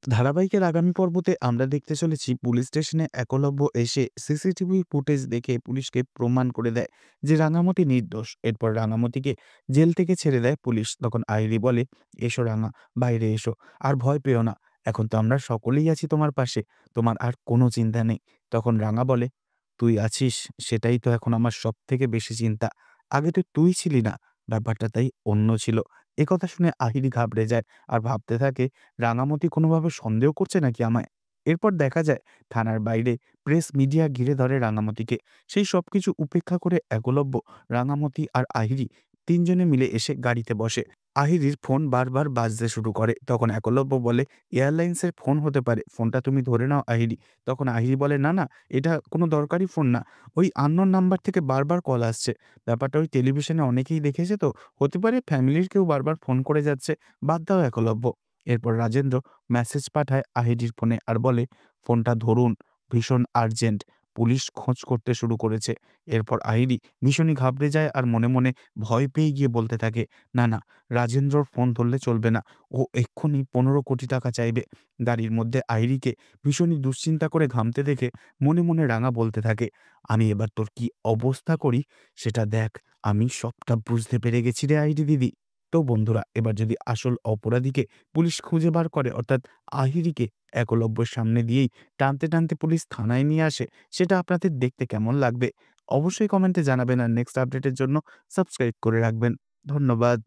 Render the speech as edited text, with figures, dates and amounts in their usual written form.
ধারাবাহিকের আগামী পর্বতে আমরা দেখতে চলেছি পুলিশ স্টেশনে একলব্য এসে সিসিটিভি ফুটেজ দেখে পুলিশকে প্রমাণ করে দেয় যে রাঙামতি নির্দোষ। এরপর রাঙামতিকে জেল থেকে ছেড়ে দেয় পুলিশ। তখন আইরি বলে, এসো রাঙা, বাইরে এসো, আর ভয় পেও না, এখন তো আমরা সকলেই আছি তোমার পাশে, তোমার আর কোনো চিন্তা নেই। তখন রাঙা বলে, তুই আছিস, সেটাই তো এখন আমার সব থেকে বেশি চিন্তা। আগে তো তুই ছিলি না, ব্যাপারটা তাই অন্য ছিল। একথা শুনে আহিরি ঘাবড়ে যায় আর ভাবতে থাকে, রাঙামতি কোনোভাবে সন্দেহ করছে নাকি আমায়? এরপর দেখা যায় থানার বাইরে প্রেস মিডিয়া ঘিরে ধরে রাঙামতিকে। সেই সবকিছু উপেক্ষা করে একলব্য, রাঙামতি আর আহিরি তিনজনে মিলে এসে গাড়িতে বসে। আহিরির ফোন বারবার বাজতে শুরু করে। তখন একলব্য বলে, এয়ারলাইন্সের ফোন হতে পারে, ফোনটা তুমি ধরে নাও আহিরি। তখন আহিরি বলে, না না, এটা কোনো দরকারি ফোন না, ওই আননোন নাম্বার থেকে বারবার কল আসছে। ব্যাপারটা ওই টেলিভিশনে অনেকেই দেখেছে তো, হতে পারে ফ্যামিলির কেউ বারবার ফোন করে যাচ্ছে, বাদ দাও একলব্য। এরপর রাজেন্দ্র মেসেজ পাঠায় আহিরির ফোনে আর বলে, ফোনটা ধরুন, ভীষণ আর্জেন্ট, পুলিশ খোঁজ করতে শুরু করেছে। এরপর আহিরি ভীষণই ঘাবড়ে যায় আর মনে মনে ভয় পেয়ে গিয়ে বলতে থাকে, না না, রাজেন্দ্রর ফোন ধরলে চলবে না, ও এক্ষুনি 15 কোটি টাকা চাইবে। গাড়ির মধ্যে আহিরিকে ভীষণই দুশ্চিন্তা করে ঘামতে দেখে মনে মনে রাঙা বলতে থাকে, আমি এবার তোর কি অবস্থা করি সেটা দেখ, আমি সবটা বুঝতে পেরে গেছি রে আইরি দিদি। তো বন্ধুরা, এবার যদি আসল অপরাধীকে পুলিশ খুঁজে বার করে, অর্থাৎ আহিরিকে একলব্যের সামনে দিয়েই টানতে টানতে পুলিশ থানায় নিয়ে আসে, সেটা আপনাদের দেখতে কেমন লাগবে? অবশ্যই কমেন্টে জানাবেন আর নেক্সট আপডেটের জন্য সাবস্ক্রাইব করে রাখবেন। ধন্যবাদ।